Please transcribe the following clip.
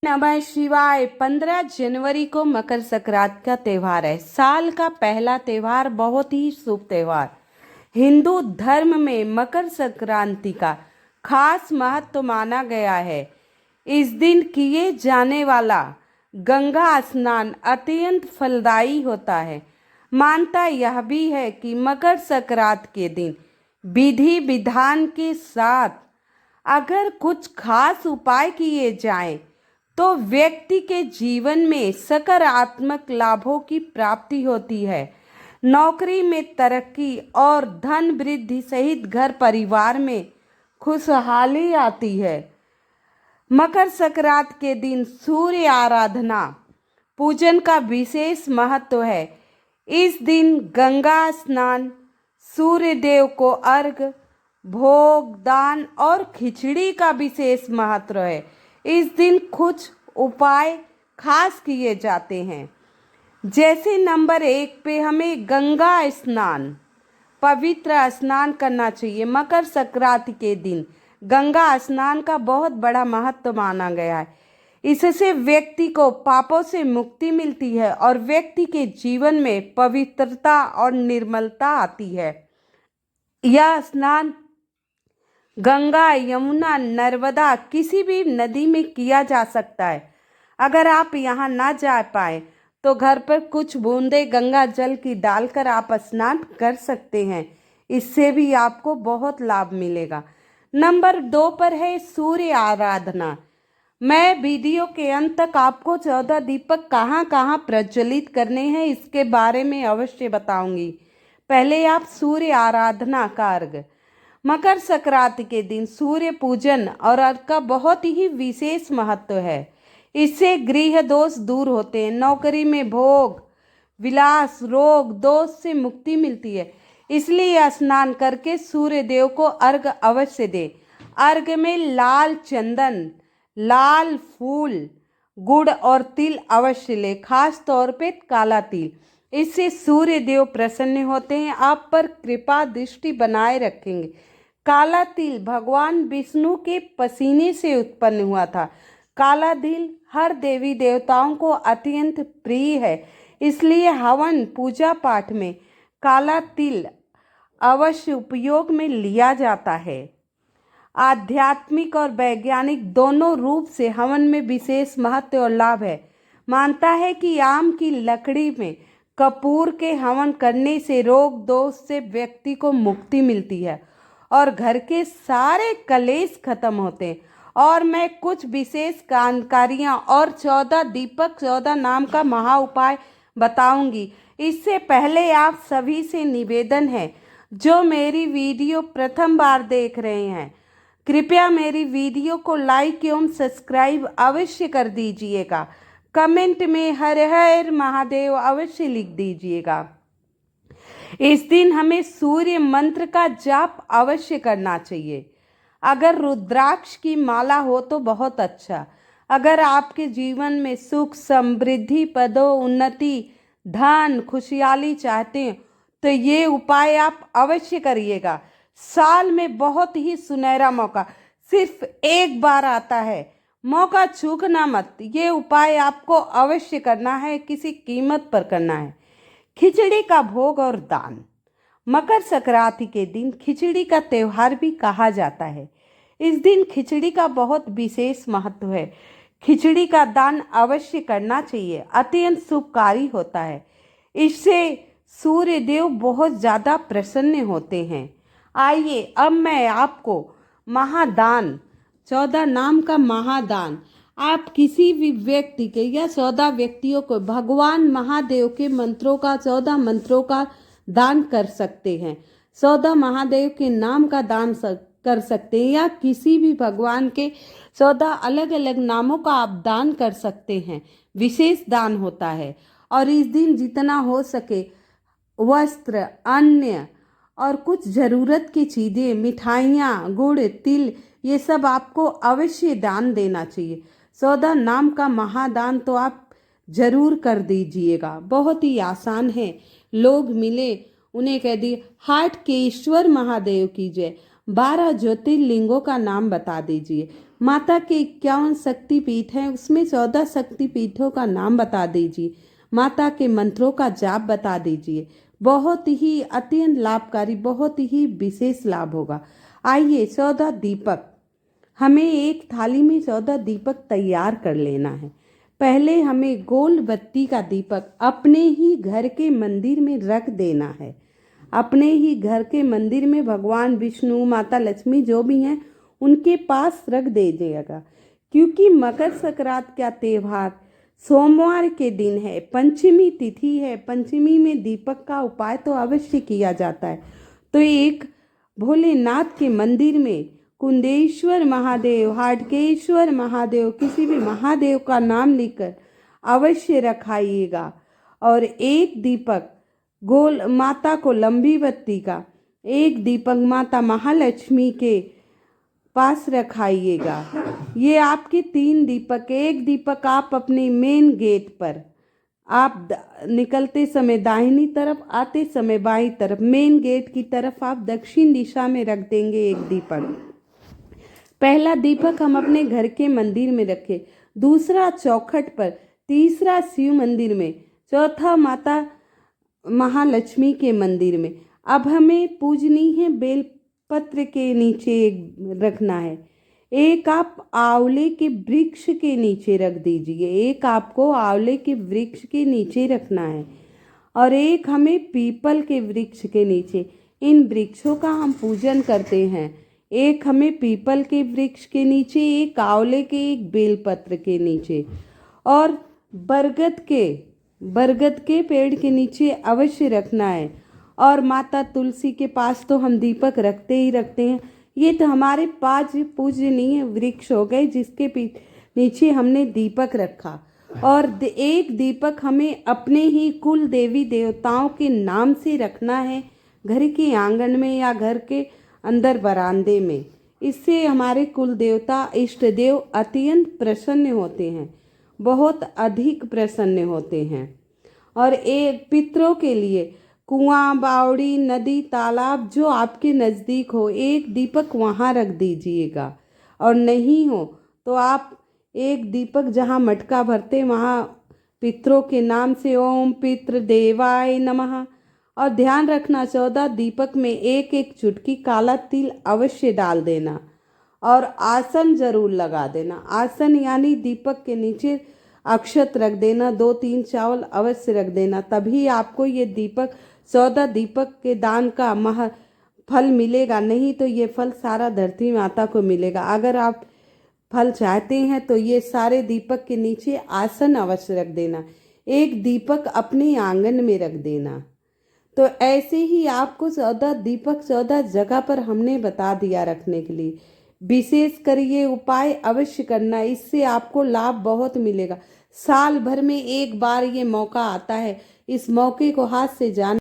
नमः शिवाय। 15 जनवरी को मकर संक्रांति का त्यौहार है। साल का पहला त्यौहार, बहुत ही शुभ त्यौहार। हिंदू धर्म में मकर संक्रांति का खास महत्व माना गया है। इस दिन किए जाने वाला गंगा स्नान अत्यंत फलदायी होता है। मान्यता यह भी है कि मकर संक्रांति के दिन विधि विधान के साथ अगर कुछ खास उपाय किए जाएं तो व्यक्ति के जीवन में सकारात्मक लाभों की प्राप्ति होती है। नौकरी में तरक्की और धन वृद्धि सहित घर परिवार में खुशहाली आती है। मकर संक्रांति के दिन सूर्य आराधना पूजन का विशेष महत्व है। इस दिन गंगा स्नान, सूर्य देव को अर्घ्य, भोग दान और खिचड़ी का विशेष महत्व है। इस दिन कुछ उपाय खास किए जाते हैं, जैसे नंबर 1 पे हमें गंगा स्नान, पवित्र स्नान करना चाहिए। मकर संक्रांति के दिन गंगा स्नान का बहुत बड़ा महत्व माना गया है। इससे व्यक्ति को पापों से मुक्ति मिलती है और व्यक्ति के जीवन में पवित्रता और निर्मलता आती है। यह स्नान गंगा, यमुना, नर्मदा किसी भी नदी में किया जा सकता है। अगर आप यहाँ ना जा पाए तो घर पर कुछ बूंदे गंगा जल की डालकर आप स्नान कर सकते हैं। इससे भी आपको बहुत लाभ मिलेगा। नंबर 2 पर है सूर्य आराधना। मैं वीडियो के अंत तक आपको 14 दीपक कहाँ कहाँ प्रज्वलित करने हैं इसके बारे में अवश्य बताऊंगी। पहले आप सूर्य आराधना का अर्घ। मकर संक्रांति के दिन सूर्य पूजन और अर्घ का बहुत ही विशेष महत्व है। इससे गृह दोष दूर होते हैं, नौकरी में भोग विलास, रोग दोष से मुक्ति मिलती है। इसलिए स्नान करके सूर्य देव को अर्घ अवश्य दे। अर्घ में लाल चंदन, लाल फूल, गुड़ और तिल अवश्य ले, खास तौर पे काला तिल। इससे सूर्य देव प्रसन्न होते हैं, आप पर कृपा दृष्टि बनाए रखेंगे। काला तिल भगवान विष्णु के पसीने से उत्पन्न हुआ था। काला तिल हर देवी देवताओं को अत्यंत प्रिय है, इसलिए हवन पूजा पाठ में काला तिल अवश्य उपयोग में लिया जाता है। आध्यात्मिक और वैज्ञानिक दोनों रूप से हवन में विशेष महत्व और लाभ है। मानता है कि आम की लकड़ी में कपूर के हवन करने से रोग दोष से व्यक्ति को मुक्ति मिलती है और घर के सारे कलेश खत्म होते हैं। और मैं कुछ विशेष जानकारियाँ और 14 दीपक 14 नाम का महा उपाय बताऊंगी। इससे पहले आप सभी से निवेदन है, जो मेरी वीडियो प्रथम बार देख रहे हैं, कृपया मेरी वीडियो को लाइक एवं सब्सक्राइब अवश्य कर दीजिएगा। कमेंट में हर हर महादेव अवश्य लिख दीजिएगा। इस दिन हमें सूर्य मंत्र का जाप अवश्य करना चाहिए। अगर रुद्राक्ष की माला हो तो बहुत अच्छा। अगर आपके जीवन में सुख, समृद्धि, पदोन्नति, धन, खुशहाली चाहते हैं तो ये उपाय आप अवश्य करिएगा। साल में बहुत ही सुनहरा मौका सिर्फ एक बार आता है, मौका चूकना मत। ये उपाय आपको अवश्य करना है, किसी कीमत पर करना है। खिचड़ी का भोग और दान। मकर संक्रांति के दिन खिचड़ी का त्यौहार भी कहा जाता है। इस दिन खिचड़ी का बहुत विशेष महत्व है। खिचड़ी का दान अवश्य करना चाहिए, अत्यंत शुभकारी होता है। इससे सूर्य देव बहुत ज़्यादा प्रसन्न होते हैं। आइए अब मैं आपको महादान 14 नाम का महादान, आप किसी भी व्यक्ति के या 14 व्यक्तियों को भगवान महादेव के मंत्रों का 14 मंत्रों का दान कर सकते हैं। 14 महादेव के नाम का दान कर सकते हैं या किसी भी भगवान के 14 अलग अलग नामों का आप दान कर सकते हैं। विशेष दान होता है। और इस दिन जितना हो सके वस्त्र, अन्न और कुछ ज़रूरत की चीज़ें, मिठाइयाँ, गुड़, तिल, ये सब आपको अवश्य दान देना चाहिए। 14 नाम का महादान तो आप जरूर कर दीजिएगा। बहुत ही आसान है। लोग मिले उन्हें कह दिए हाट के ईश्वर महादेव की जय, 12 ज्योतिर्लिंगों का नाम बता दीजिए। माता के 51 शक्तिपीठ हैं, उसमें 14 शक्तिपीठों का नाम बता दीजिए। माता के मंत्रों का जाप बता दीजिए। बहुत ही अत्यंत लाभकारी, बहुत ही विशेष लाभ होगा। आइए 14 दीपक, हमें एक थाली में 14 दीपक तैयार कर लेना है। पहले हमें गोल बत्ती का दीपक अपने ही घर के मंदिर में रख देना है। अपने ही घर के मंदिर में भगवान विष्णु, माता लक्ष्मी जो भी हैं उनके पास रख दीजिएगा, क्योंकि मकर संक्रांति का त्यौहार सोमवार के दिन है, पंचमी तिथि है। पंचमी में दीपक का उपाय तो अवश्य किया जाता है। तो एक भोलेनाथ के मंदिर में कुंदेश्वर महादेव, हाटकेश्वर महादेव, किसी भी महादेव का नाम लिखकर अवश्य रखाइएगा। और एक दीपक गोल माता को लंबी बत्ती का, एक दीपक माता महालक्ष्मी के पास रखाइएगा। ये आपके 3 दीपक। एक दीपक आप अपने मेन गेट पर, आप निकलते समय दाहिनी तरफ, आते समय बाईं तरफ, मेन गेट की तरफ आप दक्षिण दिशा में रख देंगे एक दीपक। पहला दीपक हम अपने घर के मंदिर में रखें, दूसरा चौखट पर, तीसरा शिव मंदिर में, चौथा माता महालक्ष्मी के मंदिर में। अब हमें पूजनी है बेलपत्र के नीचे रखना है। एक आप आंवले के वृक्ष के नीचे रख दीजिए, एक आपको आंवले के वृक्ष के नीचे रखना है, और एक हमें पीपल के वृक्ष के नीचे। इन वृक्षों का हम पूजन करते हैं। एक हमें पीपल के वृक्ष के नीचे, एक आंवले के, एक बेलपत्र के नीचे, और बरगद के पेड़ के नीचे अवश्य रखना है। और माता तुलसी के पास तो हम दीपक रखते ही रखते हैं। ये तो हमारे 5 पूजनीय वृक्ष हो गए जिसके नीचे हमने दीपक रखा। और एक दीपक हमें अपने ही कुल देवी देवताओं के नाम से रखना है, घर के आंगन में या घर के अंदर बरामदे में। इससे हमारे कुल देवता, इष्ट देव अत्यंत प्रसन्न होते हैं, बहुत अधिक प्रसन्न होते हैं। और एक पितरों के लिए कुआं, बावड़ी, नदी, तालाब जो आपके नज़दीक हो, एक दीपक वहाँ रख दीजिएगा। और नहीं हो तो आप एक दीपक जहाँ मटका भरते वहाँ पितरों के नाम से ओम पितृ देवाय नमः। और ध्यान रखना 14 दीपक में एक एक चुटकी काला तिल अवश्य डाल देना, और आसन जरूर लगा देना। आसन यानी दीपक के नीचे अक्षत रख देना, 2-3 चावल अवश्य रख देना, तभी आपको ये दीपक 14 दीपक के दान का फल मिलेगा। नहीं तो ये फल सारा धरती माता को मिलेगा। अगर आप फल चाहते हैं तो ये सारे दीपक के नीचे आसन अवश्य रख देना, एक दीपक अपने आंगन में रख देना। तो ऐसे ही आपको 14 दीपक 14 जगह पर हमने बता दिया रखने के लिए। विशेष कर ये उपाय अवश्य करना, इससे आपको लाभ बहुत मिलेगा। साल भर में एक बार ये मौका आता है, इस मौके को हाथ से जान